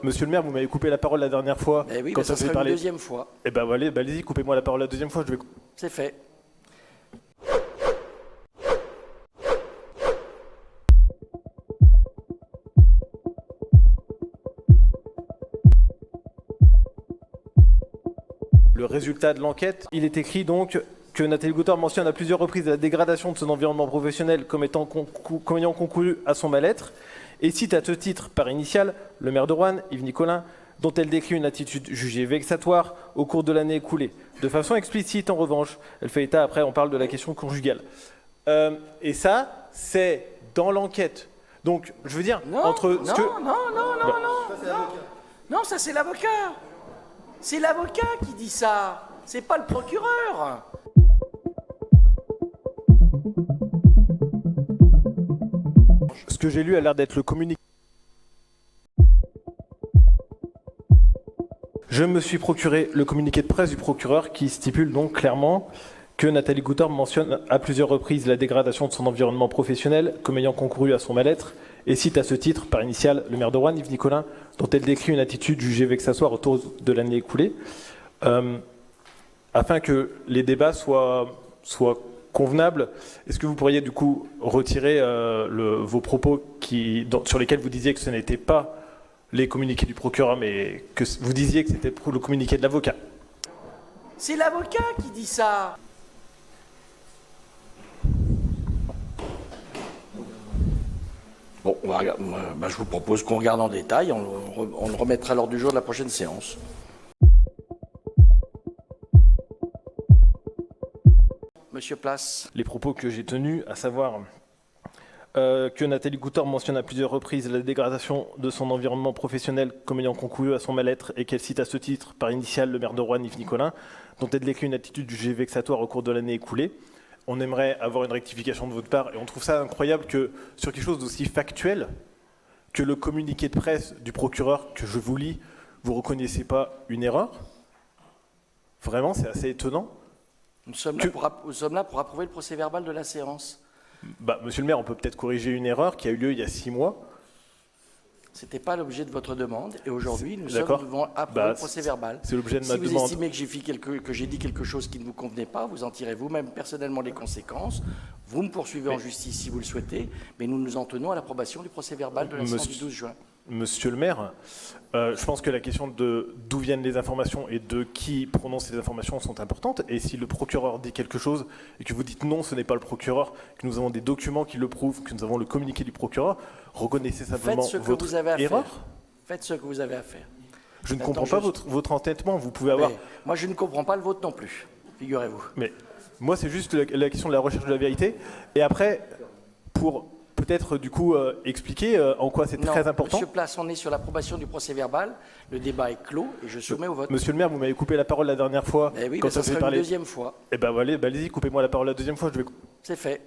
Monsieur le maire, vous m'avez coupé la parole la dernière fois. Eh oui, quand mais ça vous avez sera parlé. une deuxième fois. Eh ben voilà, allez-y, coupez-moi la parole la deuxième fois. C'est fait. Le résultat de l'enquête, il est écrit donc que Nathalie Goutor mentionne à plusieurs reprises la dégradation de son environnement professionnel comme ayant concouru à son mal-être et cite à ce titre par initiale le maire de Roanne, Yves Nicolin, dont elle décrit une attitude jugée vexatoire au cours de l'année écoulée. De façon explicite, en revanche, elle fait état, après on parle de la question conjugale. Et ça, c'est dans l'enquête. Donc, je veux dire, Non, entre non, ce que... non, ça c'est l'avocat. C'est l'avocat qui dit ça. C'est pas le procureur. Ce que j'ai lu a l'air d'être le communiqué. Je me suis procuré le communiqué de presse du procureur qui stipule donc clairement que Nathalie Goutor mentionne à plusieurs reprises la dégradation de son environnement professionnel comme ayant concouru à son mal-être et cite à ce titre par initiale le maire de Roanne, Yves Nicolin, dont elle décrit une attitude jugée vexatoire autour de l'année écoulée. Afin que les débats soient convenables, est-ce que vous pourriez du coup retirer vos propos sur lesquels vous disiez que ce n'était pas les communiqués du procureur, mais que vous disiez que c'était le communiqué de l'avocat? C'est l'avocat qui dit ça. Bon, je vous propose qu'on regarde en détail. On le remettra lors du jour de la prochaine séance. Monsieur Place. Les propos que j'ai tenus, à savoir que Nathalie Goutor mentionne à plusieurs reprises la dégradation de son environnement professionnel comme ayant concouru à son mal-être et qu'elle cite à ce titre par initiale le maire de Roanne, Yves Nicolin, dont elle décrit une attitude jugée vexatoire au cours de l'année écoulée. On aimerait avoir une rectification de votre part et on trouve ça incroyable que sur quelque chose d'aussi factuel que le communiqué de presse du procureur que je vous lis, vous ne reconnaissiez pas une erreur. Vraiment, c'est assez étonnant. Nous sommes là pour approuver le procès-verbal de la séance. Monsieur le maire, on peut peut-être corriger une erreur qui a eu lieu il y a 6 mois. Ce n'était pas l'objet de votre demande et aujourd'hui nous devons approuver le procès-verbal. C'est l'objet de ma demande. Si vous estimez que j'ai dit quelque chose qui ne vous convenait pas, vous en tirez vous-même personnellement les conséquences. Vous me poursuivez en justice si vous le souhaitez, mais nous nous en tenons à l'approbation du procès-verbal de la séance du 12 juin. Monsieur le maire, je pense que la question de d'où viennent les informations et de qui prononce ces informations sont importantes. Et si le procureur dit quelque chose et que vous dites non, ce n'est pas le procureur, que nous avons des documents qui le prouvent, que nous avons le communiqué du procureur, reconnaissez simplement votre erreur. Faites ce que vous avez à faire. Je ne comprends pas votre entêtement. Vous pouvez avoir... Moi, je ne comprends pas le vôtre non plus, figurez-vous. Mais moi, c'est juste la question de la recherche de la vérité. Et après, pour... peut-être du coup expliquer en quoi c'est très important. Monsieur Place, on est sur l'approbation du procès-verbal. Le débat est clos et je soumets au vote. Monsieur le maire, vous m'avez coupé la parole la dernière fois. Eh oui, quand ça sera une deuxième fois. Eh ben voilà, allez-y, coupez-moi la parole la deuxième fois. C'est fait.